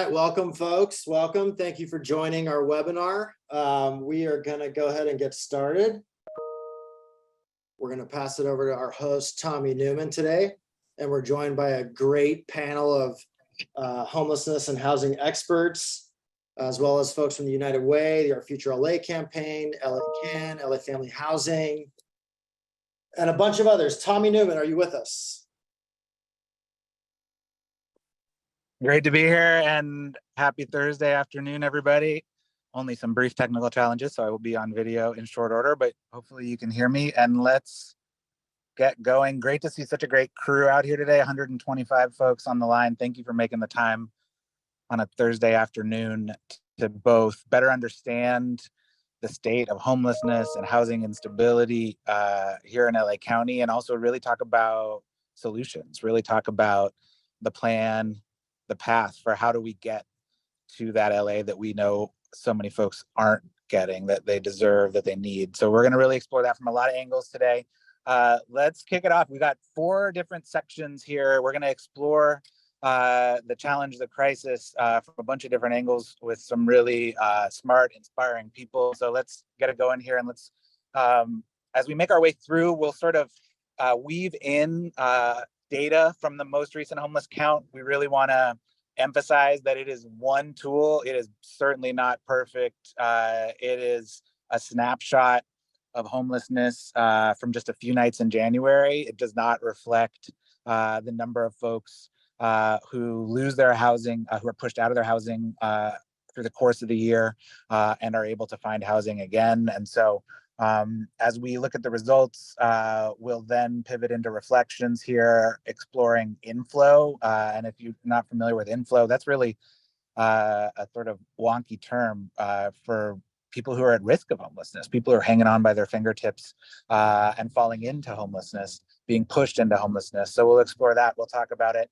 right, welcome folks, welcome. Thank you for joining our webinar. We are gonna go ahead and get started. We're gonna pass it over to our host, Tommy Newman today, and we're joined by a great panel of homelessness and housing experts, as well as folks from the United Way, our Future LA campaign, LA Can, LA Family Housing, and a bunch of others. Tommy Newman, are you with us? Great to be here and happy Thursday afternoon, everybody. Only some brief technical challenges, so I will be on video in short order, but hopefully you can hear me, and let's get going. Great to see such a great crew out here today, 125 folks on the line. Thank you for making the time on a Thursday afternoon to both better understand the state of homelessness and housing instability here in LA County, and also really talk about solutions, really talk about the plan, the path for how do we get to that LA that we know so many folks aren't getting, that they deserve, that they need. So we're going to really explore that from a lot of angles today. Let's kick it off. We got 4 different sections here. We're going to explore the challenge, the crisis from a bunch of different angles with some really smart, inspiring people. So let's get it going here. And let's, as we make our way through, we'll sort of weave in data from the most recent homeless count. We really want to emphasize that it is one tool. It is certainly not perfect. It is a snapshot of homelessness from just a few nights in January. It does not reflect the number of folks who lose their housing, who are pushed out of their housing through the course of the year and are able to find housing again. And so as we look at the results, we'll then pivot into reflections here, exploring inflow. And if you're not familiar with inflow, that's really a sort of wonky term for people who are at risk of homelessness, people who are hanging on by their fingertips and falling into homelessness, being pushed into homelessness. So we'll explore that. We'll talk about it.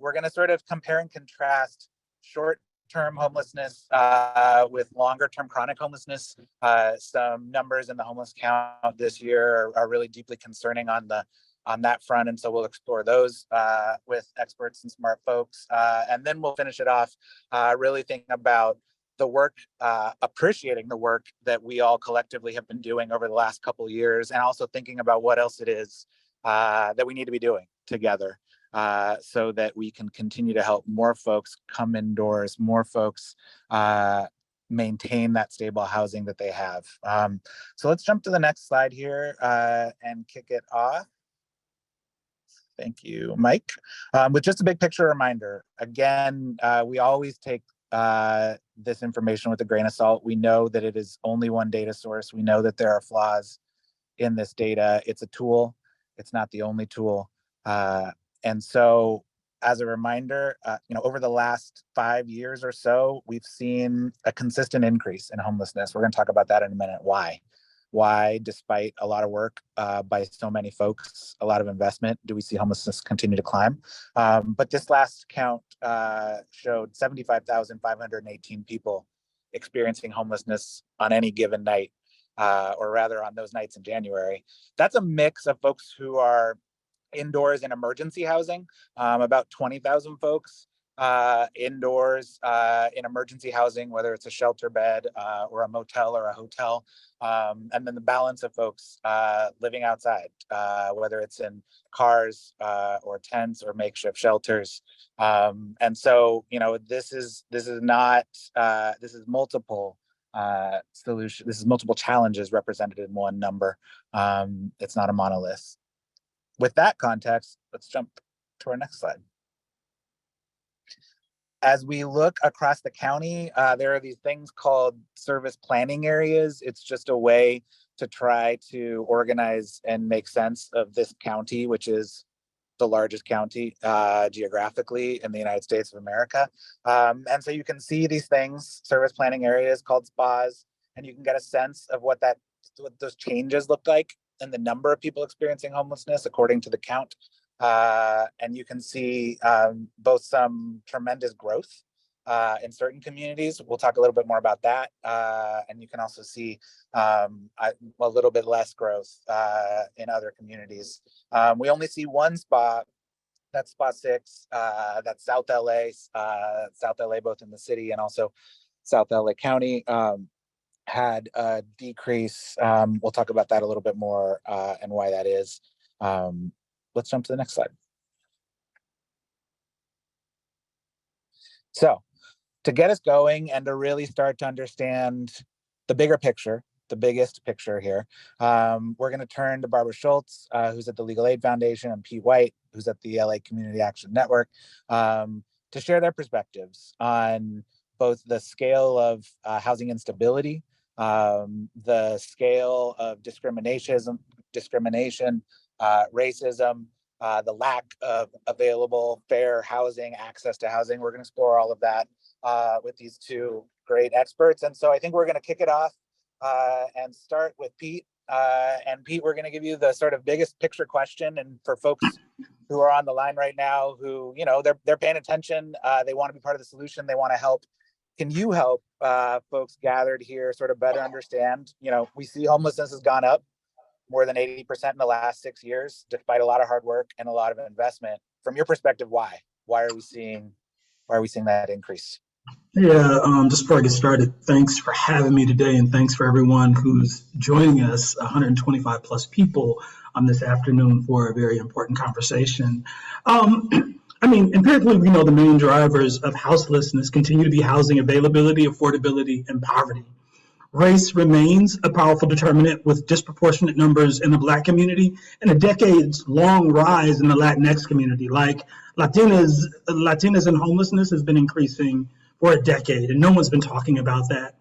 We're going to sort of compare and contrast short-term homelessness with longer-term chronic homelessness. Some numbers in the homeless count this year are really deeply concerning on that front, and so we'll explore those with experts and smart folks, and then we'll finish it off really thinking about the work, appreciating the work that we all collectively have been doing over the last couple of years, and also thinking about what else it is that we need to be doing together. So that we can continue to help more folks come indoors, more folks maintain that stable housing that they have. So let's jump to the next slide here and kick it off. Thank you, Mike. With just a big picture reminder, again, we always take this information with a grain of salt. We know that it is only one data source. We know that there are flaws in this data. It's a tool. It's not the only tool. And so as a reminder, over the last 5 years or so, we've seen a consistent increase in homelessness. We're going to talk about that in a minute. Why, despite a lot of work by so many folks, a lot of investment, do we see homelessness continue to climb? But this last count showed 75,518 people experiencing homelessness on any given night, or rather on those nights in January. That's a mix of folks who are indoors in emergency housing, about 20,000 folks indoors in emergency housing, whether it's a shelter bed or a motel or a hotel, and then the balance of folks living outside, whether it's in cars or tents or makeshift shelters. And so, this is multiple solutions. This is multiple challenges represented in one number. It's not a monolith. With that context, let's jump to our next slide. As we look across the county, there are these things called service planning areas. It's just a way to try to organize and make sense of this county, which is the largest county geographically in the United States of America. And so you can see these things, service planning areas called SPAs, and you can get a sense of what those changes look like and the number of people experiencing homelessness according to the count. And you can see both some tremendous growth in certain communities. We'll talk a little bit more about that. And you can also see a little bit less growth in other communities. We only see one SPA that's spot 6. That's South LA, both in the city and also South LA County, had a decrease. We'll talk about that a little bit more and why that is. Let's jump to the next slide. So to get us going and to really start to understand the bigger picture, the biggest picture here, we're going to turn to Barbara Schultz, who's at the Legal Aid Foundation, and Pete White, who's at the LA Community Action Network, to share their perspectives on both the scale of housing instability, the scale of discrimination, racism, the lack of available fair housing, access to housing. We're going to explore all of that with these two great experts. And so I think we're going to kick it off and start with Pete. And Pete, we're going to give you the sort of biggest picture question. And for folks who are on the line right now, who, you know, they're paying attention, they want to be part of the solution, they want to help. Can you help folks gathered here sort of better understand? You know, we see homelessness has gone up more than 80% in the last 6 years, despite a lot of hard work and a lot of investment. From your perspective, why? Why are we seeing that increase? Yeah, just before I get started, thanks for having me today, and thanks for everyone who's joining us, 125 plus people this afternoon for a very important conversation. I mean, empirically, we know the main drivers of houselessness continue to be housing availability, affordability, and poverty. Race remains a powerful determinant, with disproportionate numbers in the Black community and a decades-long rise in the Latinx community. Like Latinas and homelessness has been increasing for a decade, and no one's been talking about that.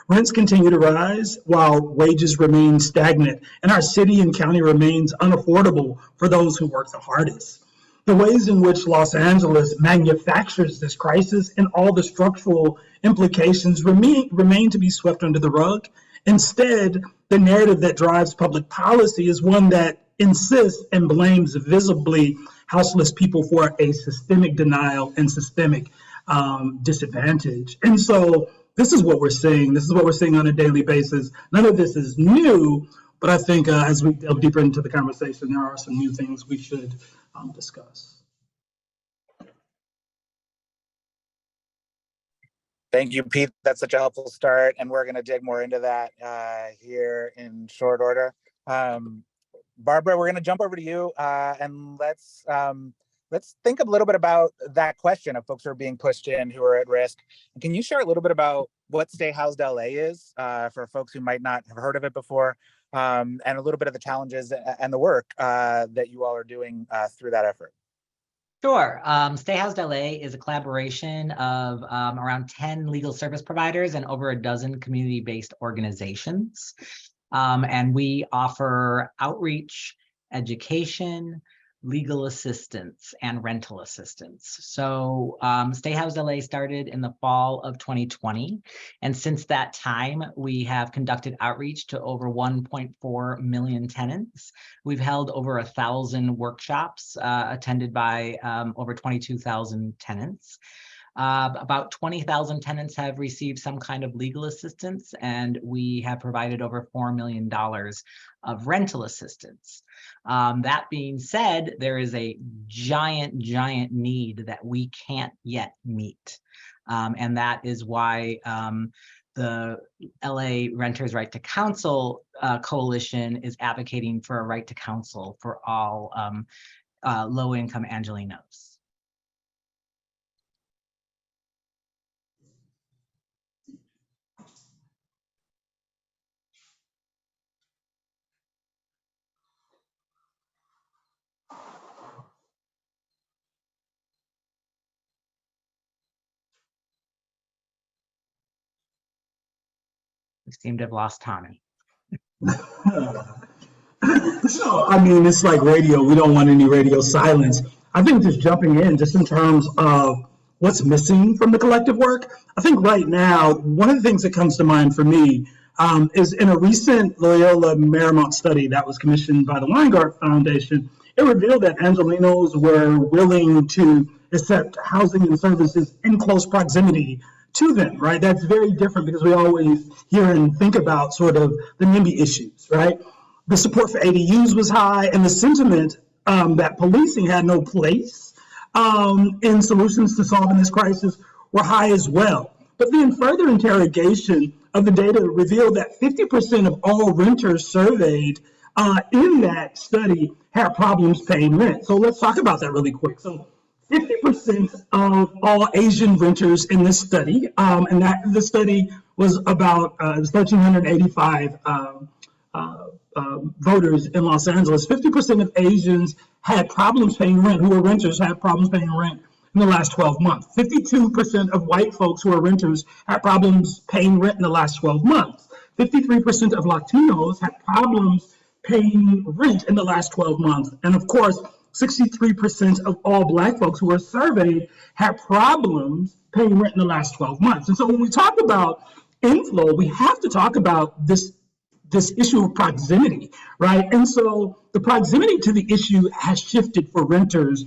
Rents continue to rise while wages remain stagnant, and our city and county remains unaffordable for those who work the hardest. The ways in which Los Angeles manufactures this crisis and all the structural implications remain to be swept under the rug. Instead, the narrative that drives public policy is one that insists and blames visibly houseless people for a systemic denial and systemic disadvantage. And so this is what we're seeing. This is what we're seeing on a daily basis. None of this is new, but I think as we delve deeper into the conversation, there are some new things we should discuss. Thank you, Pete. That's such a helpful start, and we're going to dig more into that here in short order. Barbara, we're going to jump over to you, and let's think a little bit about that question of folks who are being pushed in, who are at risk. And can you share a little bit about what Stay Housed LA is for folks who might not have heard of it before, and a little bit of the challenges and the work that you all are doing through that effort? Sure. Stay Housed LA is a collaboration of around 10 legal service providers and over a dozen community-based organizations. And we offer outreach, education, legal assistance, and rental assistance. So Stay Housed LA started in the fall of 2020. And since that time, we have conducted outreach to over 1.4 million tenants. We've held over 1,000 workshops attended by over 22,000 tenants. About 20,000 tenants have received some kind of legal assistance, and we have provided over $4 million of rental assistance. That being said, there is a giant need that we can't yet meet. And that is why the LA Renters Right to Counsel Coalition is advocating for a right to counsel for all low-income Angelenos. We seem to have lost Tommy. So, I mean, it's like radio. We don't want any radio silence. I think just jumping in, just in terms of what's missing from the collective work, I think right now, one of the things that comes to mind for me is in a recent Loyola Marymount study that was commissioned by the Weingart Foundation, it revealed that Angelenos were willing to accept housing and services in close proximity to them, right? That's very different because we always hear and think about sort of the NIMBY issues, right? The support for ADUs was high, and the sentiment that policing had no place and solutions to solving this crisis were high as well. But then further interrogation of the data revealed that 50% of all renters surveyed in that study had problems paying rent. So let's talk about that really quick. So 50% of all Asian renters in this study, and that the study was about it was 1,385 voters in Los Angeles. 50% of Asians had problems paying rent, who were renters, had problems paying rent in the last 12 months. 52% of white folks who are renters had problems paying rent in the last 12 months. 53% of Latinos had problems paying rent in the last 12 months. And of course, 63% of all Black folks who were surveyed had problems paying rent in the last 12 months. And so when we talk about inflow, we have to talk about this issue of proximity, right? And so the proximity to the issue has shifted for renters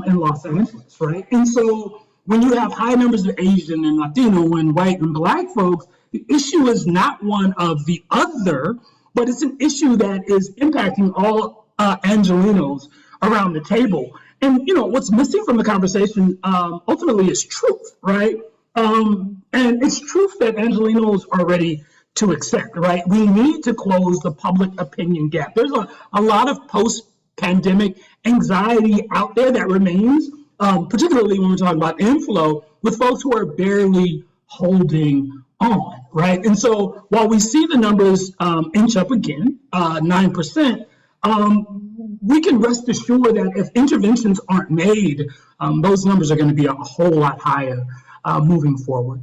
in Los Angeles, right? And so when you have high numbers of Asian and Latino and white and Black folks, the issue is not one of the other, but it's an issue that is impacting all Angelenos around the table. And what's missing from the conversation ultimately is truth, right? And it's truth that Angelenos are ready to accept, right? We need to close the public opinion gap. There's a lot of post-pandemic anxiety out there that remains, particularly when we're talking about inflow, with folks who are barely holding on, right? And so while we see the numbers inch up again, 9%, we can rest assured that if interventions aren't made, those numbers are going to be a whole lot higher moving forward.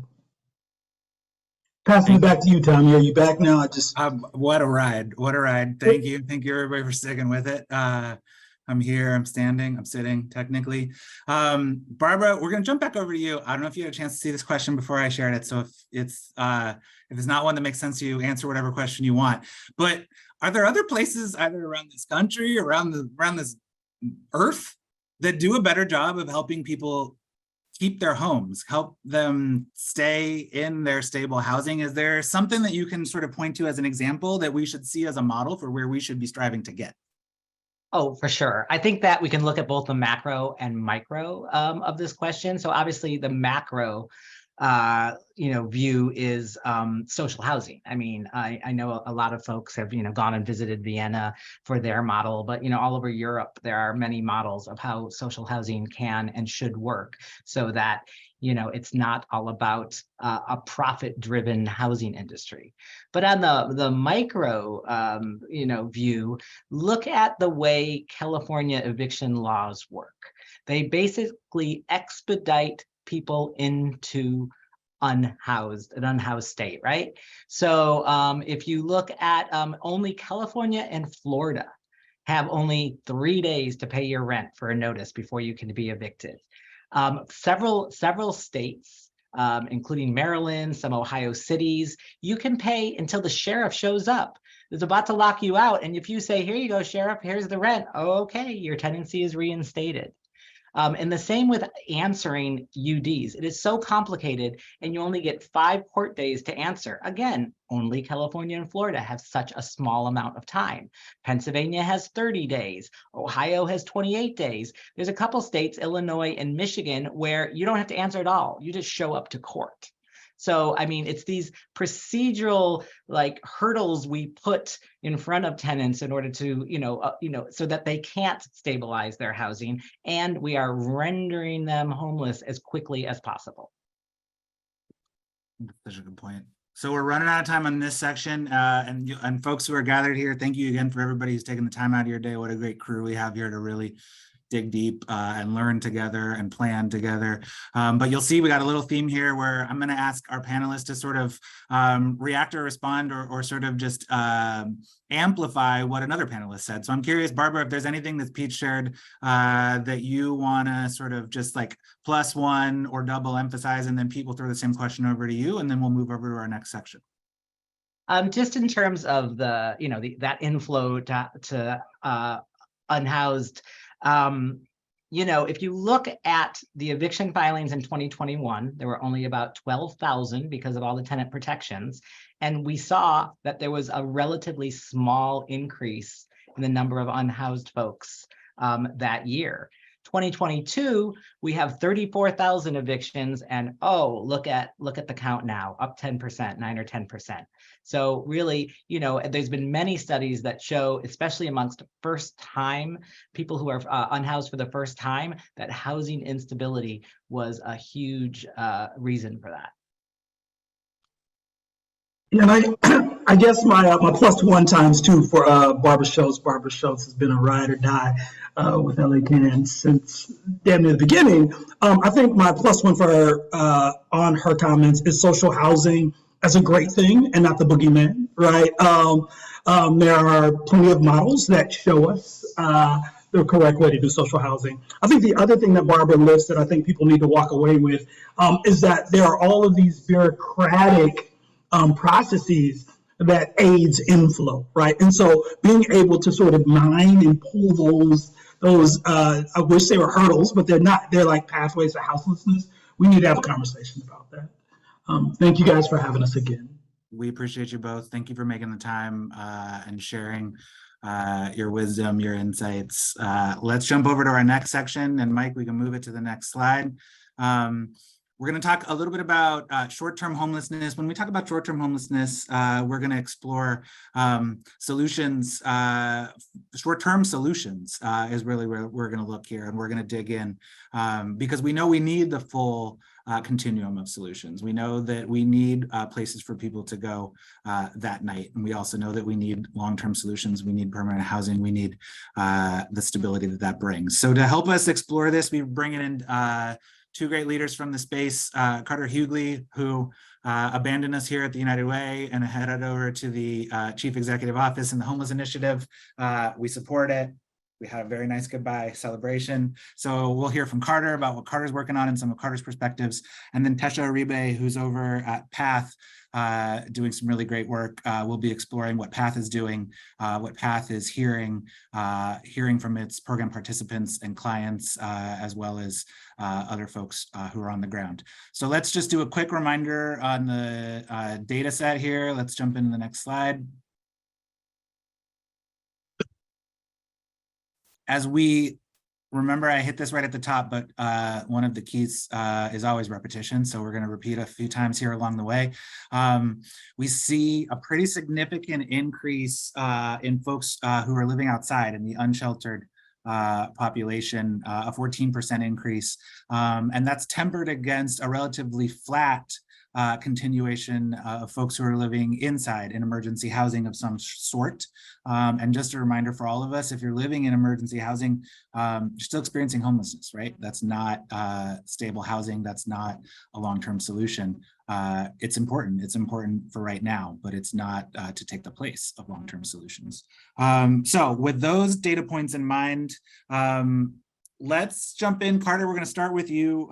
Passing it back to you, Tommy. Are you back now? What a ride. What a ride. Thank you. Thank you, everybody, for sticking with it. I'm here, I'm standing, I'm sitting, technically. Barbara, we're going to jump back over to you. I don't know if you had a chance to see this question before I shared it. So if it's not one that makes sense to you, answer whatever question you want. But are there other places, either around this country, around this earth, that do a better job of helping people keep their homes, help them stay in their stable housing? Is there something that you can sort of point to as an example that we should see as a model for where we should be striving to get? Oh, for sure. I think that we can look at both the macro and micro of this question. So obviously the macro view is social housing. I mean, I know a lot of folks have, gone and visited Vienna for their model, but, all over Europe, there are many models of how social housing can and should work so that, it's not all about a profit-driven housing industry. But on the micro, view, look at the way California eviction laws work. They basically expedite people into an unhoused state, right? So if you look at only California and Florida have only 3 days to pay your rent for a notice before you can be evicted. Several states, including Maryland, some Ohio cities, you can pay until the sheriff shows up. Is about to lock you out. And if you say, here you go, sheriff, here's the rent. Oh, okay, your tenancy is reinstated. And the same with answering UDs. It is so complicated, and you only get 5 court days to answer. Again, only California and Florida have such a small amount of time. Pennsylvania has 30 days. Ohio has 28 days. There's a couple states, Illinois and Michigan, where you don't have to answer at all. You just show up to court. So, I mean, it's these procedural hurdles we put in front of tenants in order to, so that they can't stabilize their housing, and we are rendering them homeless as quickly as possible. That's a good point. So we're running out of time on this section, and folks who are gathered here, thank you again for everybody who's taking the time out of your day. What a great crew we have here to really dig deep and learn together and plan together. But you'll see we got a little theme here where I'm going to ask our panelists to sort of react or respond or sort of just amplify what another panelist said. So I'm curious, Barbara, if there's anything that Pete shared that you want to sort of just +1 or double emphasize, and then Pete will throw the same question over to you, and then we'll move over to our next section. Just in terms of that inflow to unhoused, if you look at the eviction filings in 2021, there were only about 12,000 because of all the tenant protections. And we saw that there was a relatively small increase in the number of unhoused folks that year. 2022, we have 34,000 evictions, and oh, look at the count now, up 10%, 9 or 10%. So really, you know, there's been many studies that show, especially amongst first-time people who are unhoused for the first time, that housing instability was a huge reason for that. Yeah, and I guess my plus one times two for Barbara Schultz. Barbara Schultz has been a ride or die with LA Can since damn near the beginning. I think my plus one for her on her comments is social housing as a great thing and not the boogeyman, right? There are plenty of models that show us the correct way to do social housing. I think the other thing that Barbara lists that I think people need to walk away with is that there are all of these bureaucratic processes that aids inflow, right? And so being able to sort of mine and pull those I wish they were hurdles, but they're not. They're like pathways to houselessness. We need to have a conversation about that. Thank you guys for having us again. We appreciate you both. Thank you for making the time and sharing your wisdom, your insights. Let's jump over to our next section, and Mike, we can move it to the next slide. We're going to talk a little bit about short-term homelessness. When we talk about short-term homelessness, we're going to explore solutions. Short-term solutions is really where we're going to look here, and we're going to dig in because we know we need the full continuum of solutions. We know that we need places for people to go that night. And we also know that we need long-term solutions. We need permanent housing. We need the stability that that brings. So to help us explore this, we bring in two great leaders from the space, Carter Hughley, who abandoned us here at the United Way and headed over to the Chief Executive Office in the Homeless Initiative. We support it. We had a very nice goodbye celebration. So we'll hear from Carter about what Carter's working on and some of Carter's perspectives. And then Tesha Uribe, who's over at PATH, doing some really great work. We'll be exploring what PATH is doing, what PATH is hearing from its program participants and clients, as well as other folks who are on the ground. So let's just do a quick reminder on the data set here. Let's jump into the next slide. As we remember, I hit this right at the top, but one of the keys is always repetition. So we're going to repeat a few times here along the way. We see a pretty significant increase in folks who are living outside in the unsheltered population, a 14% increase. And that's tempered against a relatively flat continuation of folks who are living inside in emergency housing of some sort. And just a reminder for all of us, if you're living in emergency housing, you're still experiencing homelessness, right? That's not stable housing. That's not a long-term solution. It's important. It's important for right now, but it's not to take the place of long-term solutions. So with those data points in mind, let's jump in. Carter, we're going to start with you.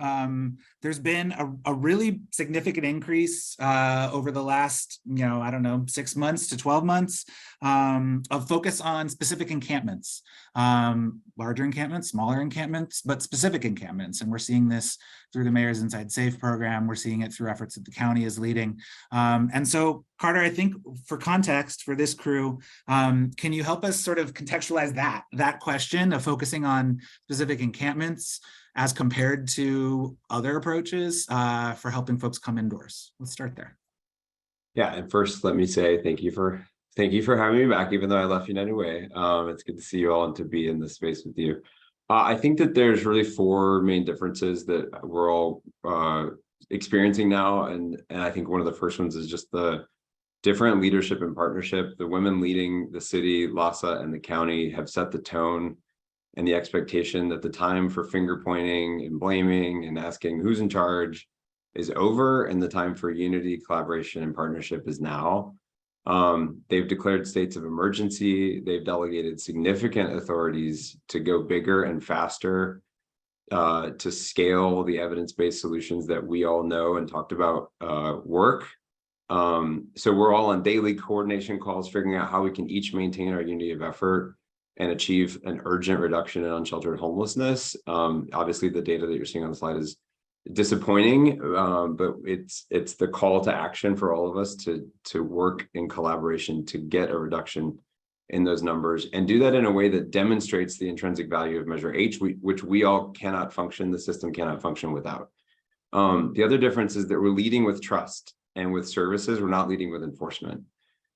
There's been a really significant increase over the last, 6 months to 12 months of focus on specific encampments, larger encampments, smaller encampments, but specific encampments. And we're seeing this through the Mayor's Inside Safe program. We're seeing it through efforts that the county is leading. And so, Carter, I think for context for this crew, can you help us sort of contextualize that question of focusing on specific encampments as compared to other approaches for helping folks come indoors? Let's start there. Yeah, and first, let me say thank you for having me back, even though I left United Way. It's good to see you all and to be in this space with you. I think that there's really four main differences that we're all experiencing now, and I think one of the first ones is just the different leadership and partnership. The women leading the city, LAHSA, and the county have set the tone and the expectation that the time for finger pointing and blaming and asking who's in charge is over, and the time for unity, collaboration, and partnership is now. They've declared states of emergency. They've delegated significant authorities to go bigger and faster, to scale the evidence-based solutions that we all know and talked about work. So we're all on daily coordination calls, figuring out how we can each maintain our unity of effort and achieve an urgent reduction in unsheltered homelessness. Obviously, the data that you're seeing on the slide is disappointing, but it's the call to action for all of us to work in collaboration to get a reduction in those numbers, and do that in a way that demonstrates the intrinsic value of measure H, which we all cannot function, the system cannot function without. The other difference is that we're leading with trust, and with services, we're not leading with enforcement.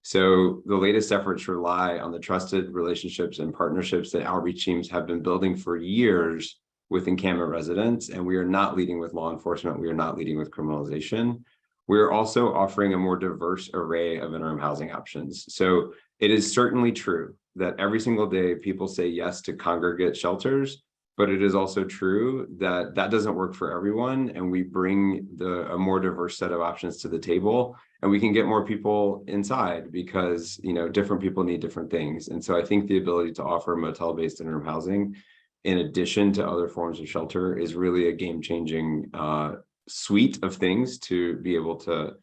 So the latest efforts rely on the trusted relationships and partnerships that outreach teams have been building for years with encampment residents, and we are not leading with law enforcement. We are not leading with criminalization. We're also offering a more diverse array of interim housing options. So it is certainly true that every single day people say yes to congregate shelters, but it is also true that that doesn't work for everyone, and we bring a more diverse set of options to the table, and we can get more people inside because, you know, different people need different things. And so I think the ability to offer motel-based interim housing in addition to other forms of shelter is really a game-changing suite of things to be able to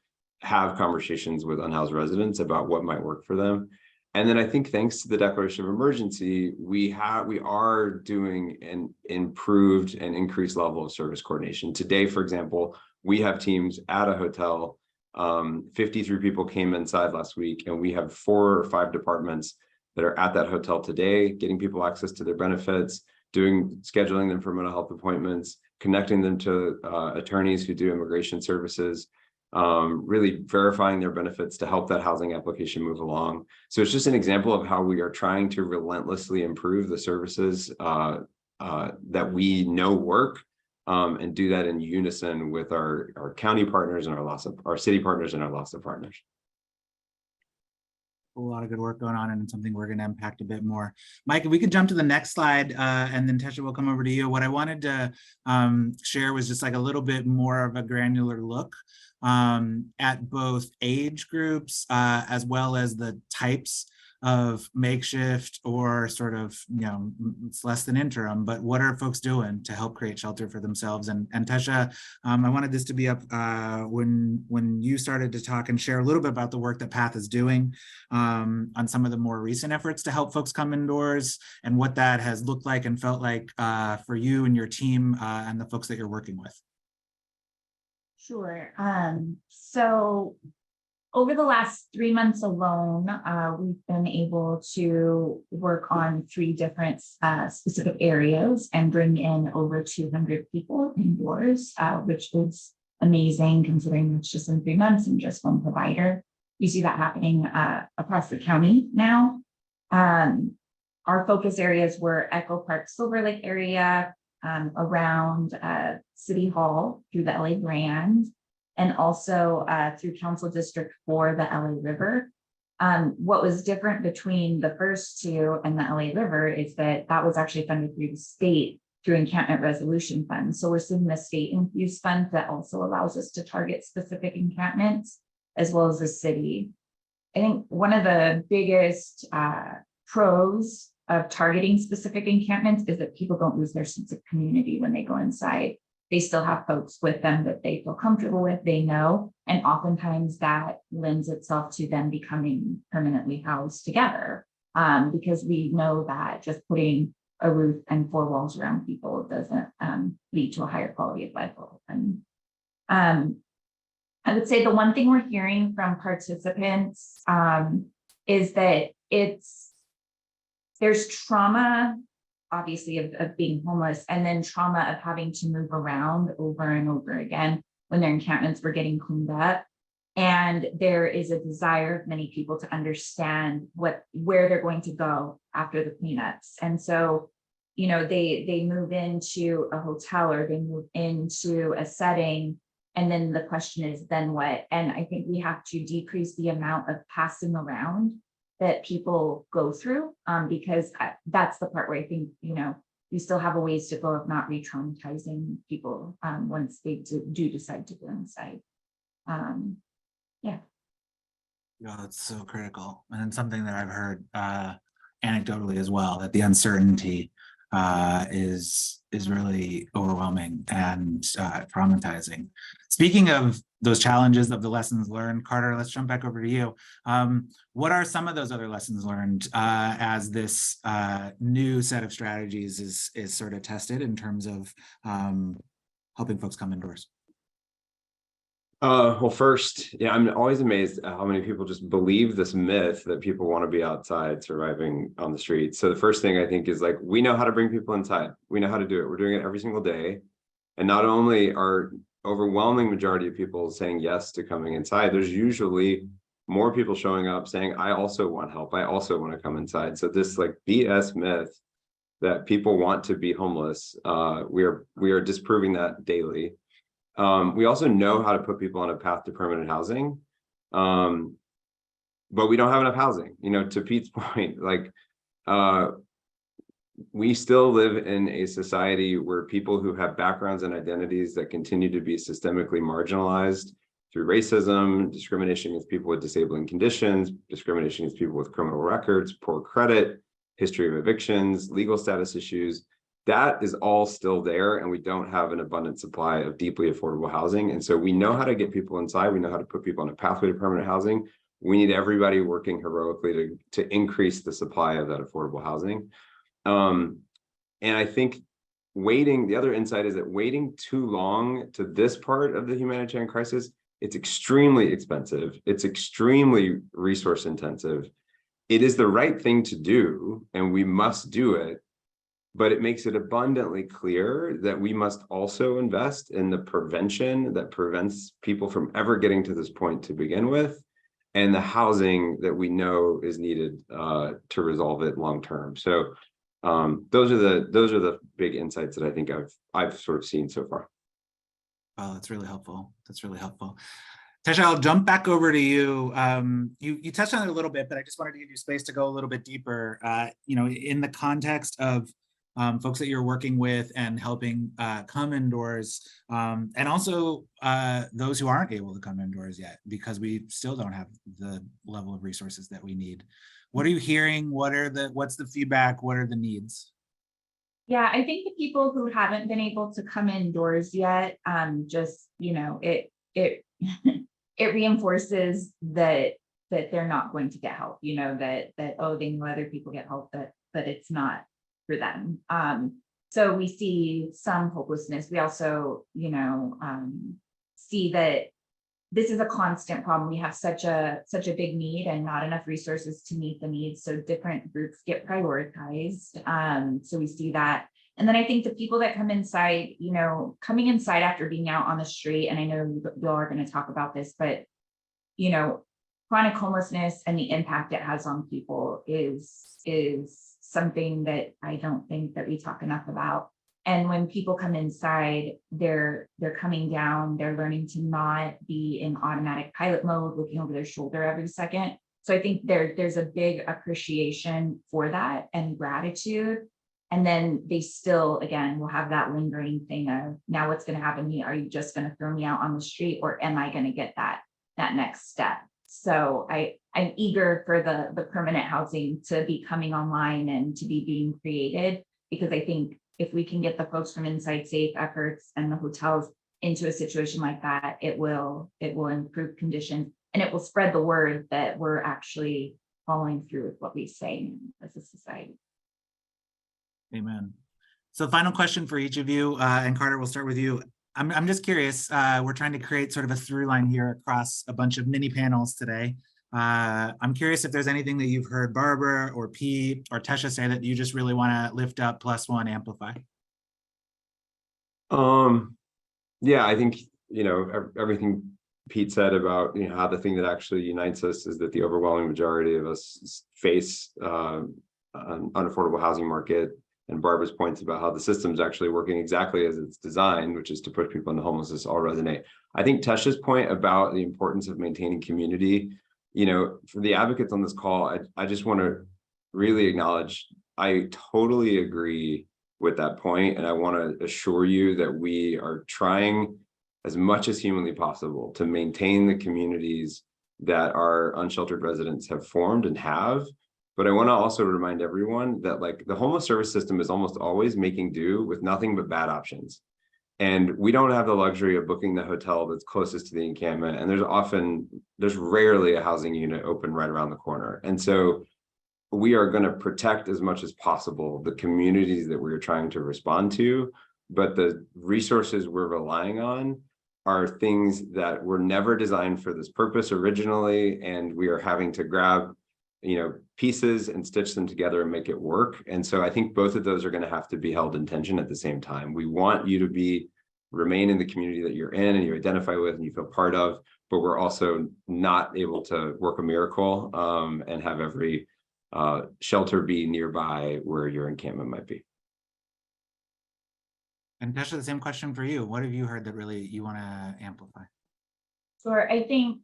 have conversations with unhoused residents about what might work for them. And then I think thanks to the declaration of emergency, we are doing an improved and increased level of service coordination. Today, for example, we have teams at a hotel. 53 people came inside last week, and we have 4 or 5 departments that are at that hotel today, getting people access to their benefits, scheduling them for mental health appointments, connecting them to attorneys who do immigration services, really verifying their benefits to help that housing application move along. So it's just an example of how we are trying to relentlessly improve the services that we know work, and do that in unison with our county partners and our city partners and our LAHSA partners. A lot of good work going on, and something we're going to impact a bit more. Mike, if we could jump to the next slide, and then Tesha will come over to you. What I wanted to share was just like a little bit more of a granular look at both age groups as well as the types of makeshift or sort of, you know, it's less than interim, but what are folks doing to help create shelter for themselves? And Tesha, I wanted this to be up when you started to talk and share a little bit about the work that PATH is doing on some of the more recent efforts to help folks come indoors and what that has looked like and felt like for you and your team and the folks that you're working with. Sure. So over the last 3 months alone, we've been able to work on 3 different specific areas and bring in over 200 people indoors, which is amazing considering it's just in 3 months and just one provider. You see that happening across the county now. Our focus areas were Echo Park, Silver Lake area, around City Hall through the LA Grand, and also through Council District 4, the LA River. What was different between the first 2 and the LA River is that was actually funded through the state through encampment resolution funds. So we're seeing the state infused fund that also allows us to target specific encampments as well as the city. I think one of the biggest pros of targeting specific encampments is that people don't lose their sense of community when they go inside. They still have folks with them that they feel comfortable with, they know, and oftentimes that lends itself to them becoming permanently housed together, because we know that just putting a roof and 4 walls around people doesn't lead to a higher quality of life. And I would say the one thing we're hearing from participants is that there's trauma, obviously, of being homeless, and then trauma of having to move around over and over again when their encampments were getting cleaned up. And there is a desire of many people to understand where they're going to go after the cleanups. And so, you know, they move into a hotel or they move into a setting, and then the question is, then what? And I think we have to decrease the amount of passing around that people go through, because that's the part where I think, you know, we still have a ways to go of not re-traumatizing people once they do decide to go inside. Yeah. No, that's so critical, and something that I've heard anecdotally as well, that the uncertainty is really overwhelming and traumatizing. Speaking of those challenges of the lessons learned, Carter, let's jump back over to you. What are some of those other lessons learned as this new set of strategies is sort of tested in terms of helping folks come indoors? Well, first, yeah, I'm always amazed at how many people just believe this myth that people want to be outside surviving on the street. So the first thing I think is like, we know how to bring people inside. We know how to do it. We're doing it every single day. And not only are overwhelming majority of people saying yes to coming inside, there's usually more people showing up saying, I also want help. I also want to come inside. So this like BS myth that people want to be homeless, we are disproving that daily. We also know how to put people on a path to permanent housing, but we don't have enough housing. You know, to Pete's point, like we still live in a society where people who have backgrounds and identities that continue to be systemically marginalized through racism, discrimination against people with disabling conditions, discrimination against people with criminal records, poor credit, history of evictions, legal status issues, that is all still there, and we don't have an abundant supply of deeply affordable housing. And so we know how to get people inside. We know how to put people on a pathway to permanent housing. We need everybody working heroically to increase the supply of that affordable housing. And I think the other insight is that waiting too long to this part of the humanitarian crisis, it's extremely expensive. It's extremely resource intensive. It is the right thing to do, and we must do it. But it makes it abundantly clear that we must also invest in the prevention that prevents people from ever getting to this point to begin with, and the housing that we know is needed to resolve it long term. So those are the big insights that I think I've sort of seen so far. Oh, that's really helpful. That's really helpful. Tesha, I'll jump back over to you. You touched on it a little bit, but I just wanted to give you space to go a little bit deeper. You know, in the context of folks that you're working with and helping come indoors, and also those who aren't able to come indoors yet because we still don't have the level of resources that we need. What are you hearing? What's the feedback? What are the needs? Yeah, I think the people who haven't been able to come indoors yet, just, you know, it it reinforces that they're not going to get help, you know, that oh, they know other people get help, but it's not for them. So we see some hopelessness. We also, you know, see that this is a constant problem. We have such a big need and not enough resources to meet the needs. So different groups get prioritized. So we see that. And then I think the people that come inside, you know, coming inside after being out on the street, and I know you all are going to talk about this, but, you know, chronic homelessness and the impact it has on people is something that I don't think that we talk enough about. And when people come inside, they're coming down, they're learning to not be in automatic pilot mode, looking over their shoulder every second. So I think there's a big appreciation for that and gratitude. And then they still, again, will have that lingering thing of, now what's going to happen to me? Are you just going to throw me out on the street, or am I going to get that next step? So I'm eager for the permanent housing to be coming online and to be being created, because I think if we can get the folks from Inside Safe efforts and the hotels into a situation like that, it will improve conditions, and it will spread the word that we're actually following through with what we say as a society. Amen. So final question for each of you, and Carter, we'll start with you. I'm just curious, we're trying to create sort of a through line here across a bunch of mini panels today. I'm curious if there's anything that you've heard Barbara or Pete or Tesha say that you just really want to lift up, plus one, amplify. Yeah, I think, you know, everything Pete said about, you know, how the thing that actually unites us is that the overwhelming majority of us face an unaffordable housing market. And Barbara's points about how the system's actually working exactly as it's designed, which is to put people into homelessness, all resonate. I think Tesha's point about the importance of maintaining community, you know, for the advocates on this call, I just want to really acknowledge, I totally agree with that point. And I want to assure you that we are trying as much as humanly possible to maintain the communities that our unsheltered residents have formed and have. But I want to also remind everyone that, like, the homeless service system is almost always making do with nothing but bad options. And we don't have the luxury of booking the hotel that's closest to the encampment. And there's rarely a housing unit open right around the corner. And so we are going to protect as much as possible the communities that we're trying to respond to, but the resources we're relying on are things that were never designed for this purpose originally, and we are having to grab, pieces and stitch them together and make it work. And so I think both of those are going to have to be held in tension at the same time. We want you to remain in the community that you're in and you identify with and you feel part of, but we're also not able to work a miracle and have every shelter be nearby where your encampment might be. And Tesha, the same question for you. What have you heard that really you want to amplify? Sure. I think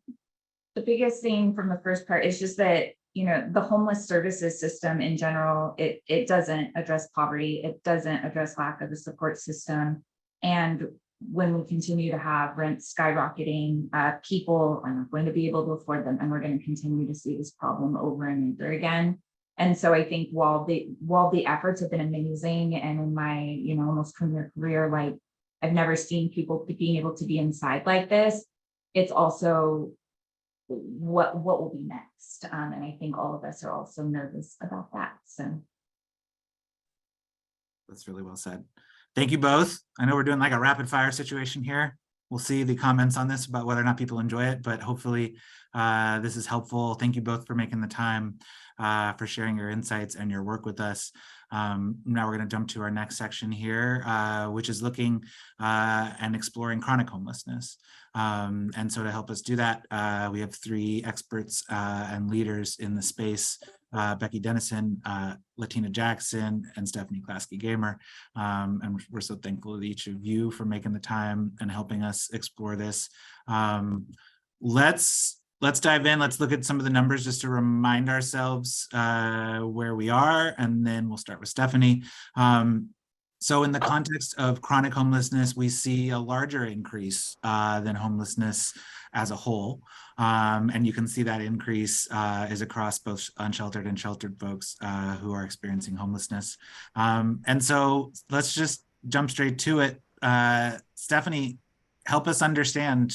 the biggest thing from the first part is just that, the homeless services system in general, it doesn't address poverty. It doesn't address lack of a support system. And when we continue to have rents skyrocketing, people are not going to be able to afford them. And we're going to continue to see this problem over and over again. And so I think while the efforts have been amazing, and in my, almost 20-year career, like I've never seen people being able to be inside like this, it's also what will be next. And I think all of us are also nervous about that. So That's really well said. Thank you both. I know we're doing like a rapid fire situation here. We'll see the comments on this about whether or not people enjoy it, but hopefully this is helpful. Thank you both for making the time, for sharing your insights and your work with us. Now we're going to jump to our next section here, which is looking and exploring chronic homelessness. And so to help us do that, we have three experts and leaders in the space, Becky Dennison, Latina Jackson, and Stephanie Klasky-Gamer. And we're so thankful to each of you for making the time and helping us explore this. Let's dive in. Let's look at some of the numbers just to remind ourselves where we are, and then we'll start with Stephanie. So in the context of chronic homelessness, we see a larger increase than homelessness as a whole. And you can see that increase is across both unsheltered and sheltered folks who are experiencing homelessness. And so let's just jump straight to it. Stephanie, help us understand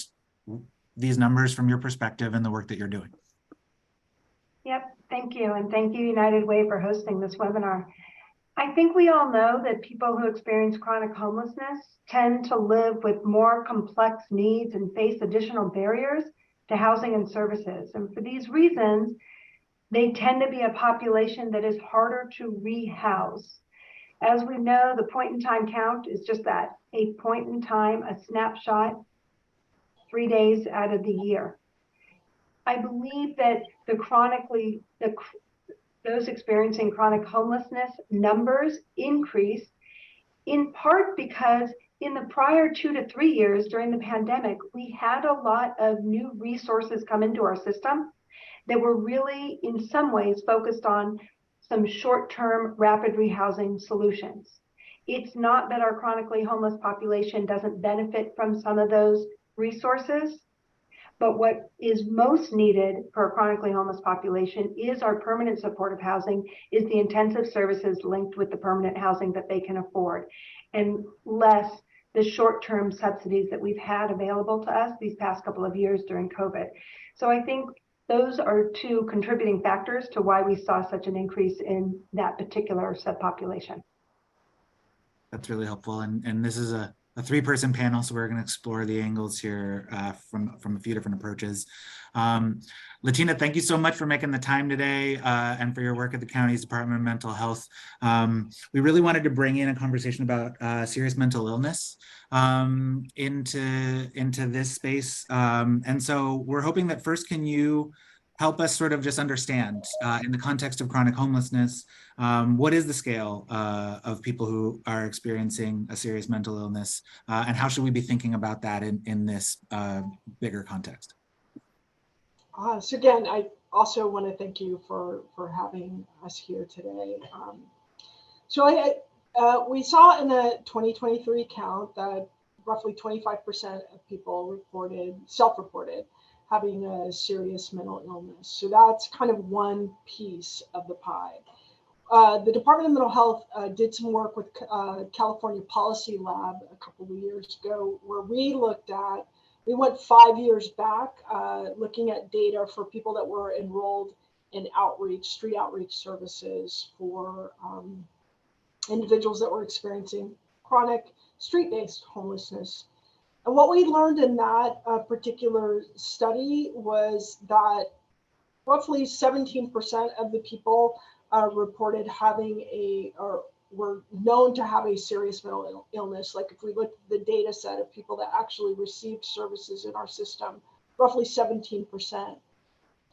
these numbers from your perspective and the work that you're doing. Yep, thank you. And thank you, United Way, for hosting this webinar. I think we all know that people who experience chronic homelessness tend to live with more complex needs and face additional barriers to housing and services. And for these reasons, they tend to be a population that is harder to rehouse. As we know, the point in time count is just that, a point in time, a snapshot, 3 days out of the year. I believe that those experiencing chronic homelessness numbers increase in part because in the prior 2 to 3 years during the pandemic, we had a lot of new resources come into our system that were really in some ways focused on some short-term rapid rehousing solutions. It's not that our chronically homeless population doesn't benefit from some of those resources, but what is most needed for a chronically homeless population is our permanent supportive housing, is the intensive services linked with the permanent housing that they can afford, and less the short-term subsidies that we've had available to us these past couple of years during COVID. So I think those are two contributing factors to why we saw such an increase in that particular subpopulation. That's really helpful. And this is a three-person panel, so we're going to explore the angles here from a few different approaches. Latina, thank you so much for making the time today and for your work at the county's Department of Mental Health. We really wanted to bring in a conversation about serious mental illness into this space. And so we're hoping that first, can you help us sort of just understand in the context of chronic homelessness, what is the scale of people who are experiencing a serious mental illness, and how should we be thinking about that in this bigger context? So again, I also want to thank you for having us here today. We saw in the 2023 count that roughly 25% of people self-reported having a serious mental illness. So that's kind of one piece of the pie. The Department of Mental Health did some work with California Policy Lab a couple of years ago, where we went 5 years back, looking at data for people that were enrolled in street outreach services for individuals that were experiencing chronic street-based homelessness. And what we learned in that particular study was that roughly 17% of the people reported having or were known to have a serious mental illness. Like if we look at the data set of people that actually received services in our system, roughly 17%.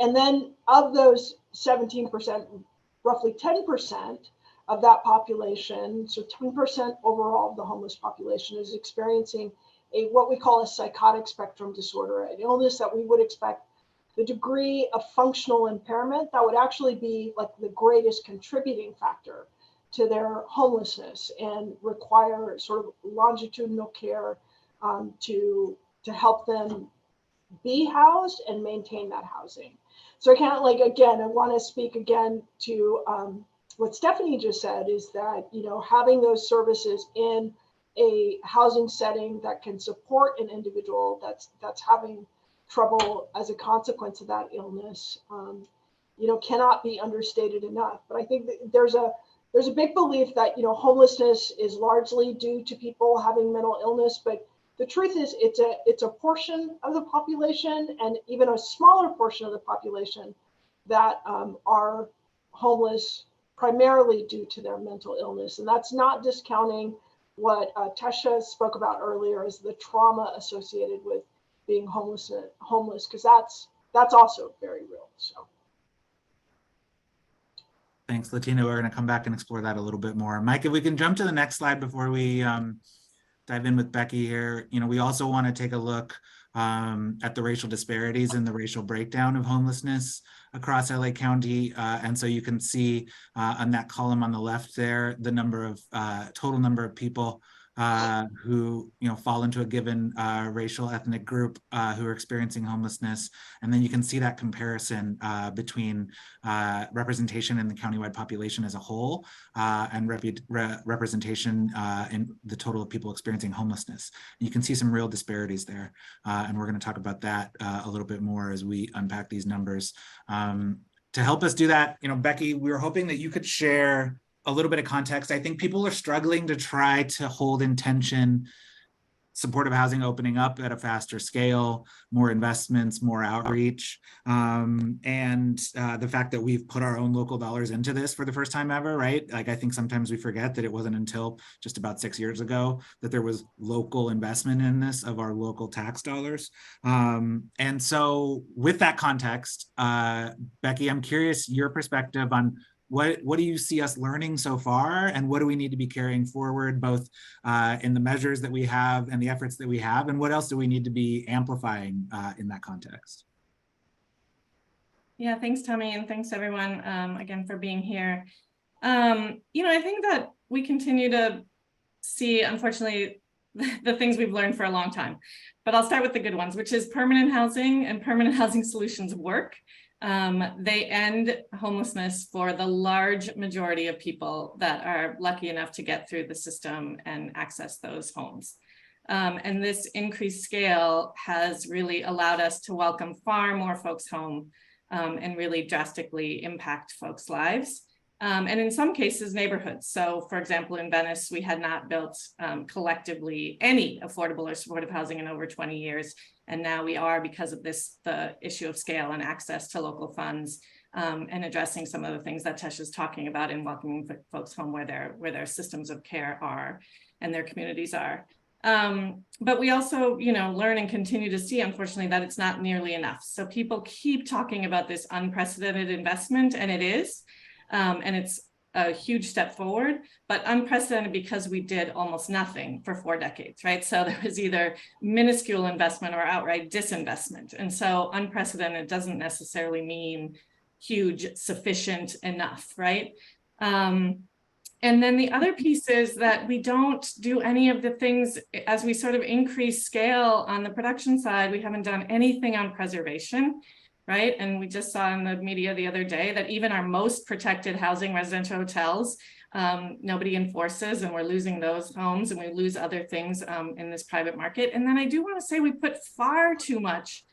And then of those 17%, roughly 10% of that population, so 10% overall of the homeless population, is experiencing what we call a psychotic spectrum disorder, an illness that we would expect the degree of functional impairment that would actually be like the greatest contributing factor to their homelessness and require sort of longitudinal care to help them be housed and maintain that housing. So I can't again, I want to speak again to what Stephanie just said, is that, having those services in a housing setting that can support an individual that's having trouble as a consequence of that illness, cannot be understated enough. But I think that there's a big belief that, homelessness is largely due to people having mental illness, but the truth is it's a portion of the population, and even a smaller portion of the population that are homeless primarily due to their mental illness. And that's not discounting what Tesha spoke about earlier as the trauma associated with being homeless, because that's also very real. So. Thanks, Latina. We're going to come back and explore that a little bit more. Mike, if we can jump to the next slide before we dive in with Becky here. We also want to take a look at the racial disparities and the racial breakdown of homelessness across LA County. And so you can see on that column on the left there, the number of total number of people who fall into a given racial ethnic group who are experiencing homelessness. And then you can see that comparison between representation in the countywide population as a whole and representation in the total of people experiencing homelessness. And you can see some real disparities there. And we're going to talk about that a little bit more as we unpack these numbers. To help us do that, Becky, we were hoping that you could share a little bit of context. I think people are struggling to try to hold in tension supportive housing opening up at a faster scale, more investments, more outreach, and the fact that we've put our own local dollars into this for the first time ever, right? I think sometimes we forget that it wasn't until just about 6 years ago that there was local investment in this of our local tax dollars. And so with that context, Becky, I'm curious your perspective on what do you see us learning so far, and what do we need to be carrying forward, both in the measures that we have and the efforts that we have, and what else do we need to be amplifying in that context? Yeah, thanks, Tommy, and thanks everyone again for being here. I think that we continue to see, unfortunately, the things we've learned for a long time. But I'll start with the good ones, which is permanent housing and permanent housing solutions work. They end homelessness for the large majority of people that are lucky enough to get through the system and access those homes. And this increased scale has really allowed us to welcome far more folks home and really drastically impact folks' lives. And in some cases, neighborhoods. So for example, in Venice, we had not built collectively any affordable or supportive housing in over 20 years. And now we are, because of the issue of scale and access to local funds and addressing some of the things that Tesha's talking about in welcoming folks home where their systems of care are and their communities are. But we also, learn and continue to see, unfortunately, that it's not nearly enough. So people keep talking about this unprecedented investment, and it is. And it's a huge step forward, but unprecedented because we did almost nothing for 4 decades, right? So there was either minuscule investment or outright disinvestment. And so unprecedented doesn't necessarily mean huge, sufficient, enough, right? And then the other piece is that we don't do any of the things as we sort of increase scale on the production side. We haven't done anything on preservation. Right. And we just saw in the media the other day that even our most protected housing, residential hotels, nobody enforces, and we're losing those homes, and we lose other things in this private market. And then I do want to say we put far too much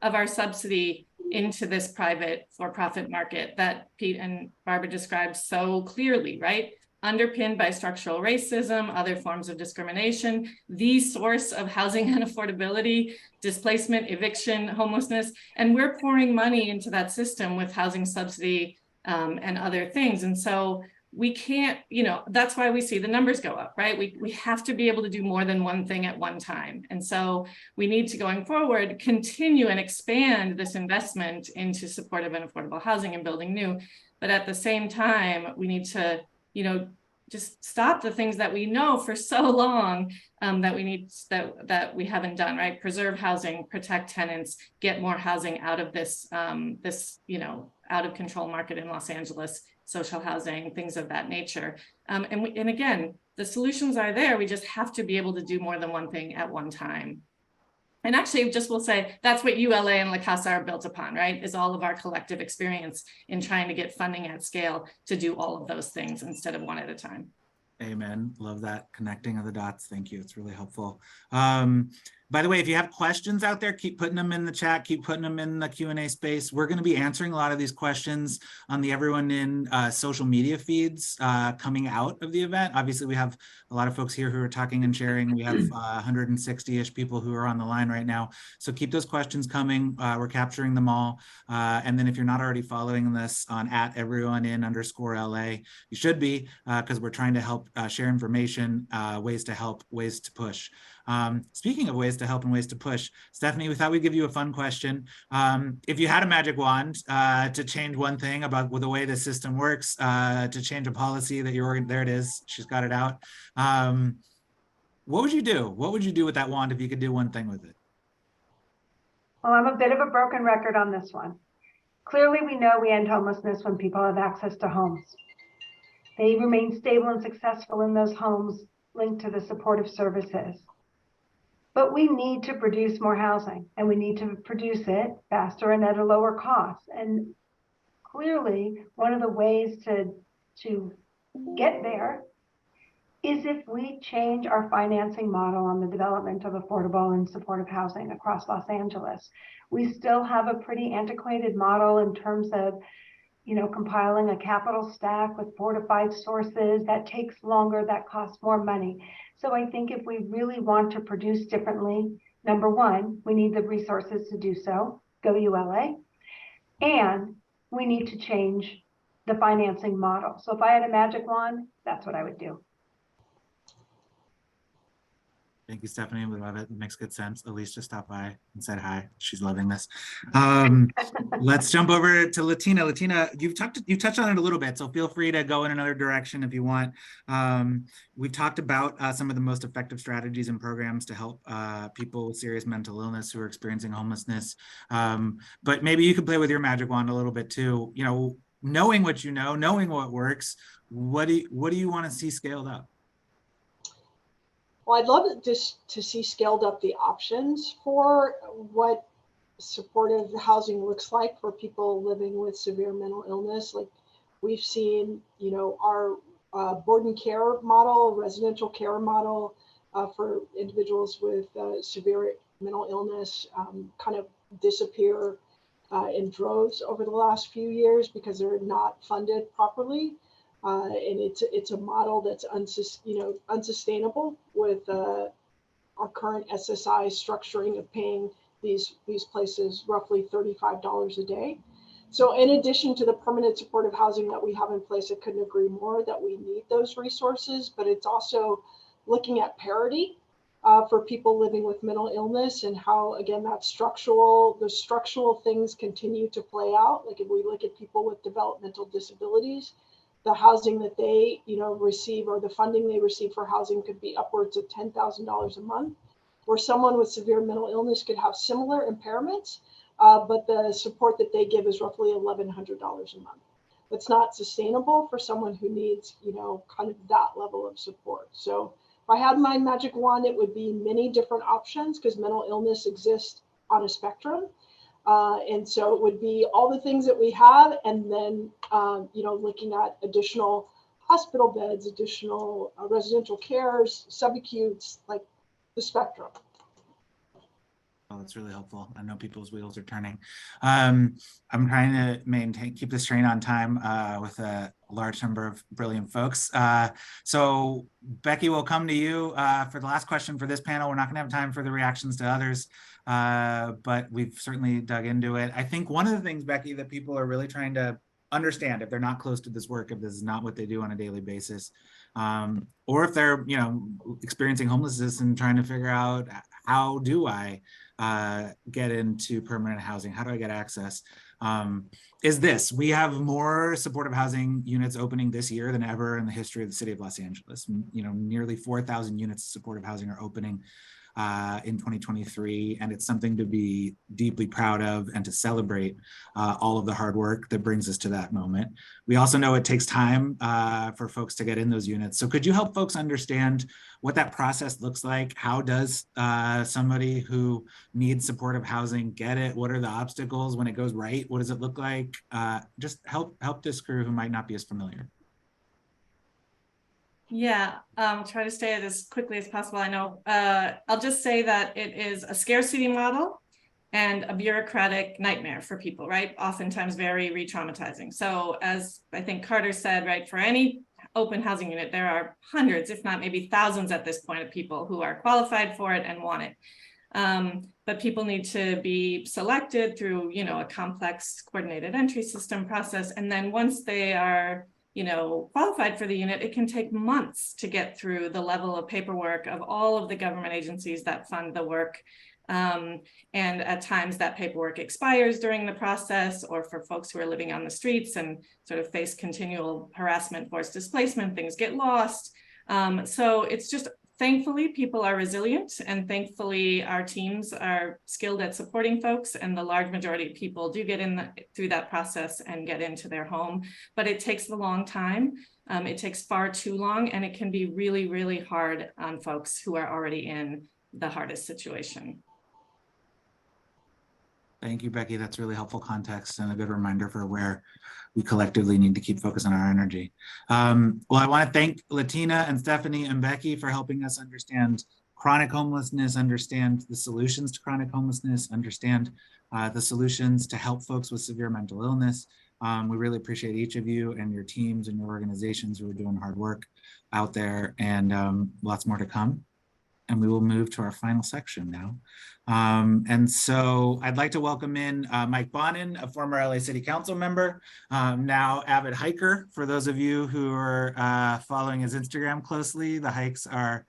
of our subsidy into this private for-profit market that Pete and Barbara described so clearly, right? underpinned by structural racism, other forms of discrimination, the source of housing unaffordability, displacement, eviction, homelessness, and we're pouring money into that system with housing subsidy and other things. And so we can't, that's why we see the numbers go up, right? We have to be able to do more than one thing at one time. And so we need to, going forward, continue and expand this investment into supportive and affordable housing and building new. But at the same time, we need to, just stop the things that we know for so long that we haven't done, right? Preserve housing, protect tenants, get more housing out of this, out of control market in Los Angeles, social housing, things of that nature. And again, the solutions are there. We just have to be able to do more than one thing at one time. And actually, just will say, that's what ULA and La Casa are built upon, right? Is all of our collective experience in trying to get funding at scale to do all of those things instead of one at a time. Amen. Love that connecting of the dots. Thank you. It's really helpful. By the way, if you have questions out there, keep putting them in the chat, keep putting them in the Q&A space. We're going to be answering a lot of these questions on the Everyone In social media feeds coming out of the event. Obviously, we have a lot of folks here who are talking and sharing. We have 160-ish people who are on the line right now. So keep those questions coming. We're capturing them all. And then if you're not already following this on @everyonein_LA, you should be, because we're trying to help share information, ways to help, ways to push. Speaking of ways to help and ways to push, Stephanie, we thought we'd give you a fun question. If you had a magic wand to change one thing about the way the system works, to change a policy that there it is, she's got it out. What would you do? What would you do with that wand if you could do one thing with it? Well, I'm a bit of a broken record on this one. Clearly, we know we end homelessness when people have access to homes. They remain stable and successful in those homes linked to the supportive services. But we need to produce more housing, and we need to produce it faster and at a lower cost. And clearly, one of the ways to get there is if we change our financing model on the development of affordable and supportive housing across Los Angeles. We still have a pretty antiquated model in terms of compiling a capital stack with 4 to 5 sources. That takes longer, that costs more money. So I think if we really want to produce differently, number one, we need the resources to do so, go ULA, and we need to change the financing model. So if I had a magic wand, that's what I would do. Thank you, Stephanie. We love it. It makes good sense. Elise just stopped by and said hi. She's loving this. Let's jump over to Latina. Latina, you touched on it a little bit, so feel free to go in another direction if you want. We've talked about some of the most effective strategies and programs to help people with serious mental illness who are experiencing homelessness. But maybe you could play with your magic wand a little bit too. Knowing what you know, knowing what works, what do you want to see scaled up? Well, I'd love to see scaled up the options for what supportive housing looks like for people living with severe mental illness. Like we've seen, our board and care model, residential care model for individuals with severe mental illness kind of disappear in droves over the last few years because they're not funded properly. And it's a model that's unsustainable with our current SSI structuring of paying these places roughly $35 a day. So in addition to the permanent supportive housing that we have in place, I couldn't agree more that we need those resources, but it's also looking at parity for people living with mental illness and how, again, the structural things continue to play out. Like if we look at people with developmental disabilities, the housing that they, receive or the funding they receive for housing could be upwards of $10,000 a month, where someone with severe mental illness could have similar impairments, but the support that they give is roughly $1,100 a month. It's not sustainable for someone who needs, kind of that level of support. So if I had my magic wand, it would be many different options because mental illness exists on a spectrum. And so it would be all the things that we have, and then, looking at additional hospital beds, additional residential cares, subacutes, like the spectrum. Oh, that's really helpful. I know people's wheels are turning. I'm trying to keep this train on time with a large number of brilliant folks. So Becky, we'll come to you for the last question for this panel. We're not gonna have time for the reactions to others, but we've certainly dug into it. I think one of the things, Becky, that people are really trying to understand, if they're not close to this work, if this is not what they do on a daily basis, or if they're, you know, experiencing homelessness and trying to figure out, how do I get into permanent housing? How do I get access? Is this: we have more supportive housing units opening this year than ever in the history of the city of Los Angeles. You know, nearly 4,000 units of supportive housing are opening in 2023, and it's something to be deeply proud of and to celebrate all of the hard work that brings us to that moment. We also know it takes time for folks to get in those units. So could you help folks understand what that process looks like? How does somebody who needs supportive housing get it? What are the obstacles when it goes right? What does it look like? Just help this crew who might not be as familiar. Yeah, try to say it as quickly as possible. I know, I'll just say that it is a scarcity model and a bureaucratic nightmare for people, right? Oftentimes very re-traumatizing. So as I think Carter said, right, for any open housing unit, there are hundreds, if not maybe thousands at this point, of people who are qualified for it and want it. But people need to be selected through, you know, a complex coordinated entry system process. And then once they are, you know, qualified for the unit, it can take months to get through the level of paperwork of all of the government agencies that fund the work. And at times that paperwork expires during the process, or for folks who are living on the streets and sort of face continual harassment, forced displacement, things get lost. So it's just, thankfully, people are resilient, and thankfully our teams are skilled at supporting folks, and the large majority of people do get in through that process and get into their home. But it takes a long time. It takes far too long, and it can be really, really hard on folks who are already in the hardest situation. Thank you, Becky. That's really helpful context and a good reminder for where we collectively need to keep focusing our energy. Well, I want to thank Latina and Stephanie and Becky for helping us understand chronic homelessness, understand the solutions to chronic homelessness, understand the solutions to help folks with severe mental illness. We really appreciate each of you and your teams and your organizations who are doing hard work out there, and lots more to come. And we will move to our final section now. And so I'd like to welcome in Mike Bonin, a former LA City Council member, now avid hiker. For those of you who are following his Instagram closely, the hikes are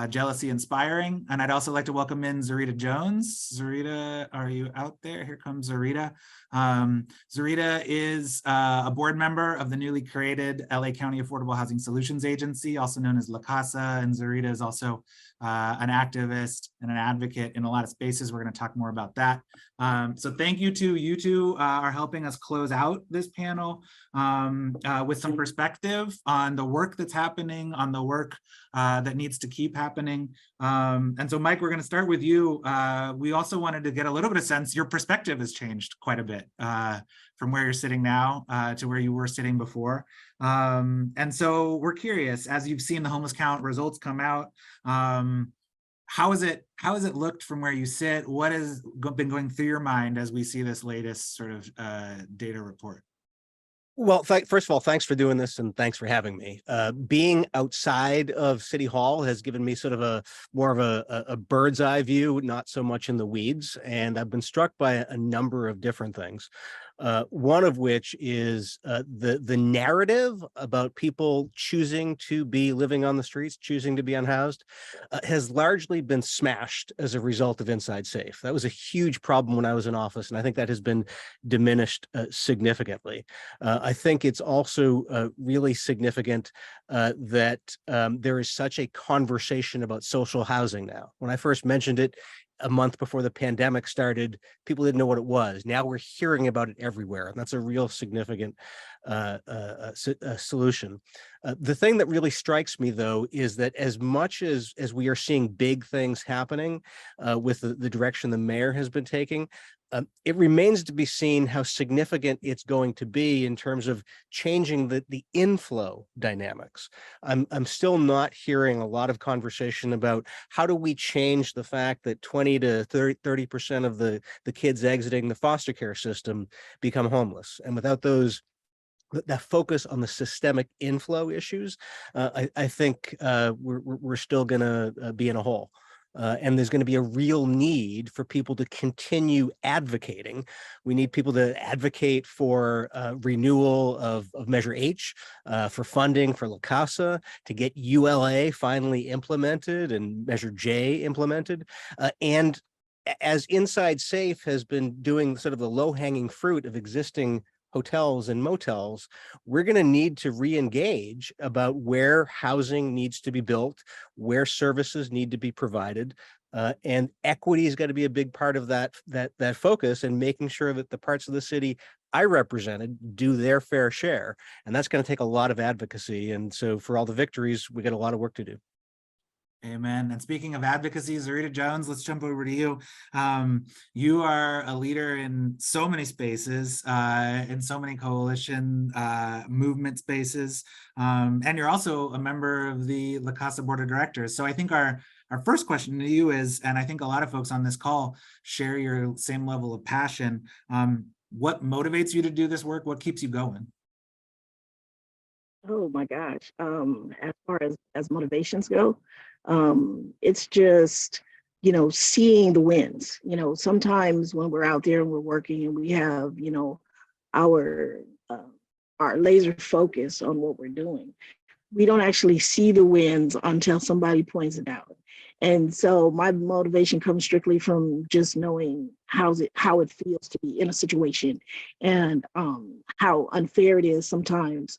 jealousy inspiring. And I'd also like to welcome in Zarita Jones. Zarita, are you out there? Here comes Zarita. Zarita is a board member of the newly created LA County Affordable Housing Solutions Agency, also known as La Casa. And Zarita is also an activist and an advocate in a lot of spaces. We're going to talk more about that. So thank you to you two are helping us close out this panel with some perspective on the work that's happening, on the work that needs to keep happening. And so Mike, we're going to start with you. We also wanted to get a little bit of sense. Your perspective has changed quite a bit from where you're sitting now to where you were sitting before. And so we're curious, as you've seen the homeless count results come out, how has it looked from where you sit? What has been going through your mind as we see this latest sort of data report? Well, first of all, thanks for doing this, and thanks for having me. Being outside of City Hall has given me sort of more of a bird's eye view, not so much in the weeds. And I've been struck by a number of different things. One of which is the narrative about people choosing to be living on the streets, choosing to be unhoused, has largely been smashed as a result of Inside Safe. That was a huge problem when I was in office, and I think that has been diminished significantly. I think it's also really significant that there is such a conversation about social housing now. When I first mentioned it, a month before the pandemic started, people didn't know what it was. Now we're hearing about it everywhere, and that's a real significant solution. The thing that really strikes me, though, is that as much as we are seeing big things happening with the direction the mayor has been taking, it remains to be seen how significant it's going to be in terms of changing the inflow dynamics. I'm still not hearing a lot of conversation about how do we change the fact that 20 to 30% of the kids exiting the foster care system become homeless. And without those that focus on the systemic inflow issues, I think we're still going to be in a hole. And there's going to be a real need for people to continue advocating. We need people to advocate for renewal of Measure H, for funding for La Casa, to get ULA finally implemented and Measure J implemented. And as Inside Safe has been doing sort of the low-hanging fruit of existing hotels and motels, we're going to need to re-engage about where housing needs to be built, where services need to be provided, and equity is going to be a big part of that focus, and making sure that the parts of the city I represented do their fair share. And that's going to take a lot of advocacy. And so for all the victories, we got a lot of work to do. Amen. And speaking of advocacy, Zarita Jones, let's jump over to you. You are a leader in so many spaces, in so many coalition movement spaces, and you're also a member of the La Casa Board of Directors. So I think our first question to you is, and I think a lot of folks on this call share your same level of passion, what motivates you to do this work? What keeps you going? Oh my gosh. As far as motivations go, it's just, seeing the wins. Sometimes when we're out there and we're working and we have, our laser focus on what we're doing, we don't actually see the wins until somebody points it out. And so my motivation comes strictly from just knowing how it feels to be in a situation, and how unfair it is sometimes,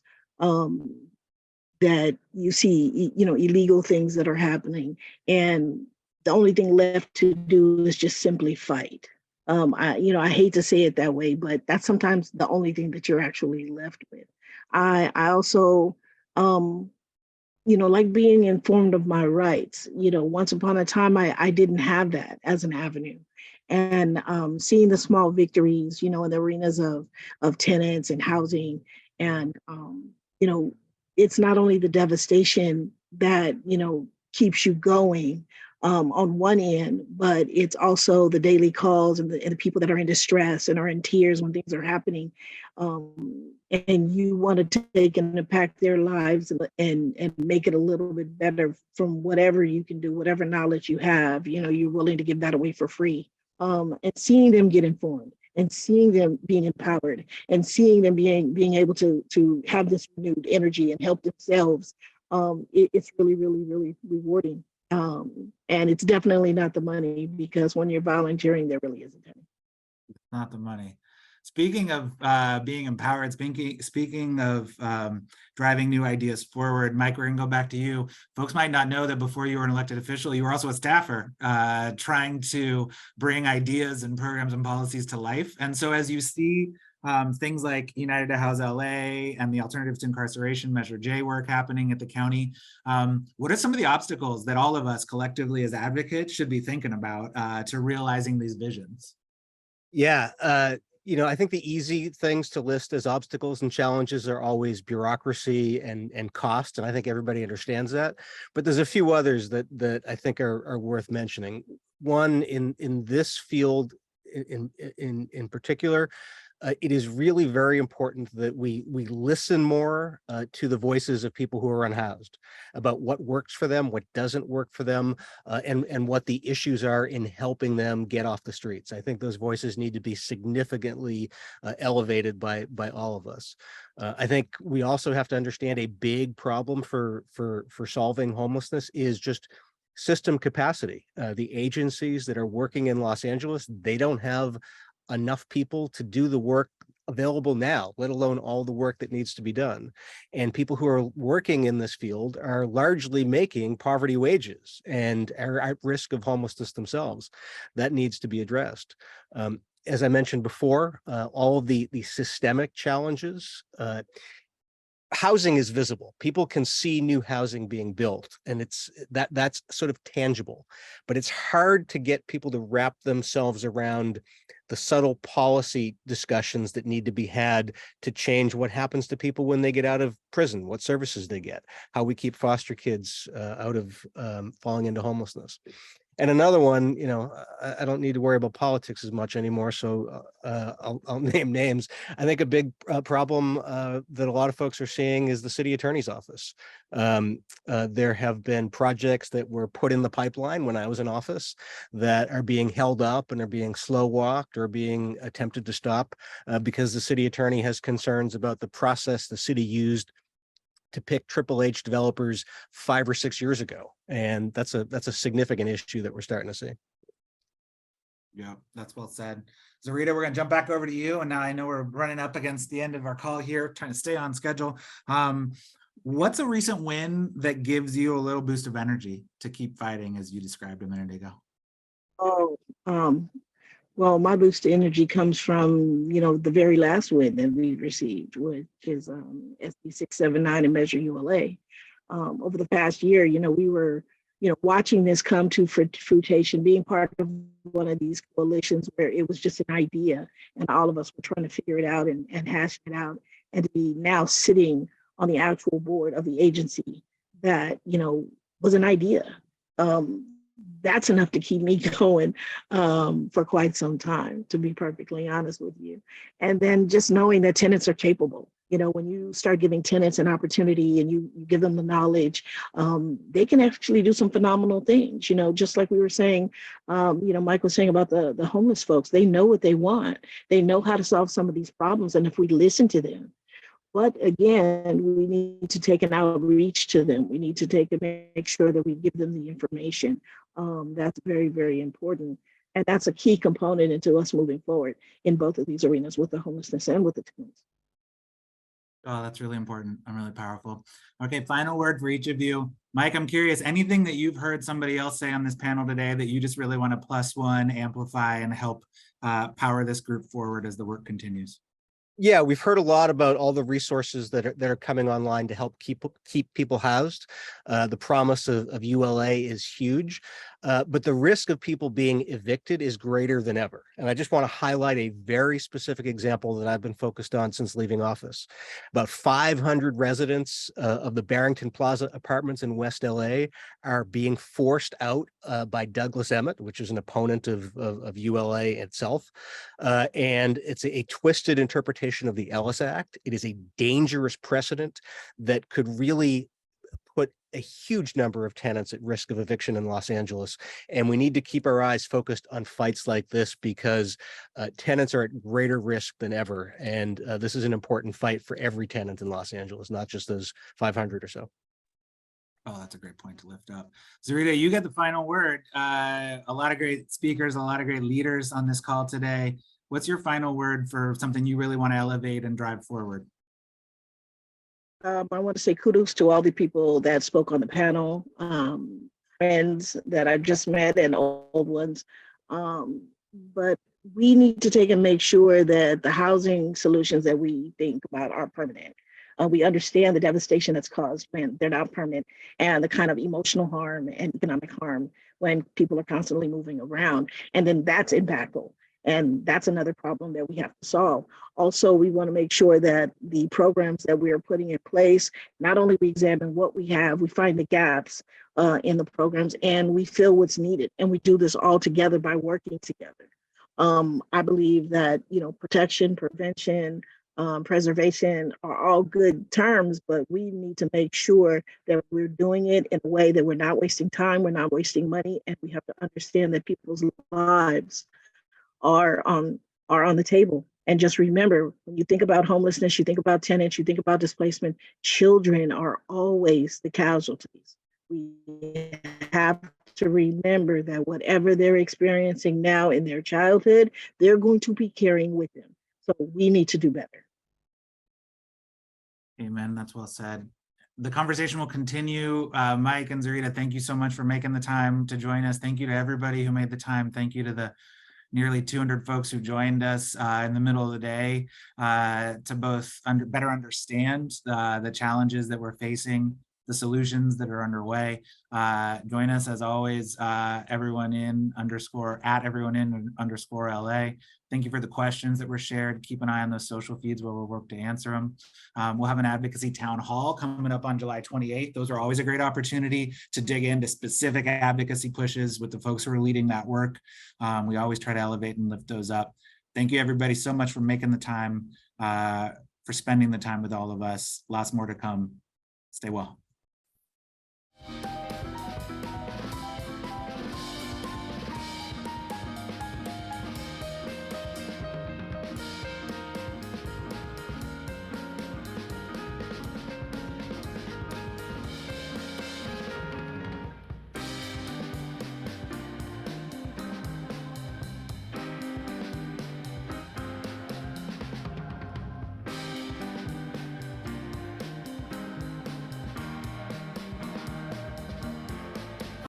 that you see, illegal things that are happening, and the only thing left to do is just simply fight. I hate to say it that way, but that's sometimes the only thing that you're actually left with. I also, like being informed of my rights. Once upon a time, I didn't have that as an avenue. And seeing the small victories, in the arenas of tenants and housing, and, it's not only the devastation that, keeps you going on one end, but it's also the daily calls and the people that are in distress and are in tears when things are happening. And you want to take and impact their lives and make it a little bit better from whatever you can do, whatever knowledge you have, you're willing to give that away for free. And seeing them get informed, and seeing them being empowered, and seeing them being able to have this renewed energy and help themselves, it's really, really, really rewarding. And it's definitely not the money, because when you're volunteering, there really isn't any. Not the money. Speaking of being empowered, speaking of driving new ideas forward, Mike, we're gonna go back to you. Folks might not know that before you were an elected official, you were also a staffer trying to bring ideas and programs and policies to life. And so as you see things like United to House LA and the Alternatives to Incarceration Measure J work happening at the county, what are some of the obstacles that all of us collectively as advocates should be thinking about to realizing these visions? Yeah, I think the easy things to list as obstacles and challenges are always bureaucracy and cost, and I think everybody understands that. But there's a few others that I think are worth mentioning. One, in this field in particular, it is really very important that we listen more to the voices of people who are unhoused, about what works for them, what doesn't work for them, and what the issues are in helping them get off the streets. I think those voices need to be significantly elevated by all of us. I think we also have to understand a big problem for solving homelessness is just system capacity. The agencies that are working in Los Angeles, they don't have enough people to do the work available now, let alone all the work that needs to be done. And people who are working in this field are largely making poverty wages and are at risk of homelessness themselves. That needs to be addressed. As I mentioned before, all of the systemic challenges, housing is visible. People can see new housing being built, and that's sort of tangible, but it's hard to get people to wrap themselves around the subtle policy discussions that need to be had to change what happens to people when they get out of prison, what services they get, how we keep foster kids out of falling into homelessness. And another one, I don't need to worry about politics as much anymore, so I'll name names. I think a big problem that a lot of folks are seeing is the city attorney's office. There have been projects that were put in the pipeline when I was in office that are being held up and are being slow walked or being attempted to stop because the city attorney has concerns about the process the city used to pick Triple H developers 5 or 6 years ago. And that's a significant issue that we're starting to see. Yeah, that's well said. Zarita, we're going to jump back over to you. And now I know we're running up against the end of our call here, trying to stay on schedule. What's a recent win that gives you a little boost of energy to keep fighting, as you described a minute ago? Well, my boost of energy comes from, the very last win that we received, which is SB 679 and Measure ULA. Over the past year, we were, watching this come to fruition, being part of one of these coalitions where it was just an idea and all of us were trying to figure it out and hash it out, and to be now sitting on the actual board of the agency that, was an idea. That's enough to keep me going for quite some time, to be perfectly honest with you. And then just knowing that tenants are capable. When you start giving tenants an opportunity and you give them the knowledge, they can actually do some phenomenal things. Just like we were saying, Mike was saying about the homeless folks, they know what they want. They know how to solve some of these problems. And if we listen to them, but again, we need to take an outreach to them. We need to make sure that we give them the information. That's very, very important. And that's a key component into us moving forward in both of these arenas, with the homelessness and with the tenants. Oh, that's really important and really powerful. Okay, final word for each of you. Mike, I'm curious, anything that you've heard somebody else say on this panel today that you just really want to +1, amplify, and help power this group forward as the work continues? Yeah, we've heard a lot about all the resources that are coming online to help keep people housed. The promise of ULA is huge, but the risk of people being evicted is greater than ever. And I just want to highlight a very specific example that I've been focused on since leaving office. About 500 residents of the Barrington Plaza apartments in West LA are being forced out by Douglas Emmett, which is an opponent of ULA itself. And it's a twisted interpretation of the Ellis Act. It is a dangerous precedent that could really put a huge number of tenants at risk of eviction in Los Angeles. And we need to keep our eyes focused on fights like this because tenants are at greater risk than ever. And this is an important fight for every tenant in Los Angeles, not just those 500 or so. Oh, that's a great point to lift up. Zarita, you get the final word. A lot of great speakers, a lot of great leaders on this call today. What's your final word for something you really want to elevate and drive forward? I want to say kudos to all the people that spoke on the panel, friends that I've just met and old ones. But we need to take and make sure that the housing solutions that we think about are permanent. We understand the devastation that's caused when they're not permanent, and the kind of emotional harm and economic harm when people are constantly moving around. And then that's impactful. And that's another problem that we have to solve. Also, we want to make sure that the programs that we are putting in place, not only we examine what we have, we find the gaps in the programs, and we fill what's needed. And we do this all together by working together. I believe that, protection, prevention, preservation are all good terms, but we need to make sure that we're doing it in a way that we're not wasting time, we're not wasting money, and we have to understand that people's lives are on the table. And just remember, when you think about homelessness, you think about tenants, you think about displacement, children are always the casualties. We have to remember that whatever they're experiencing now in their childhood, they're going to be carrying with them. So we need to do better. Amen. That's well said. The conversation will continue. Mike and Zarita, thank you so much for making the time to join us. Thank you to everybody who made the time. Thank you to the nearly 200 folks who joined us in the middle of the day to both better understand the challenges that we're facing the solutions that are underway. Join us as always, everyone in @everyoneinLA. Thank you for the questions that were shared. Keep an eye on those social feeds where we'll work to answer them. We'll have an advocacy town hall coming up on July 28th. Those are always a great opportunity to dig into specific advocacy pushes with the folks who are leading that work. We always try to elevate and lift those up. Thank you everybody so much for making the time, for spending the time with all of us. Lots more to come. Stay well.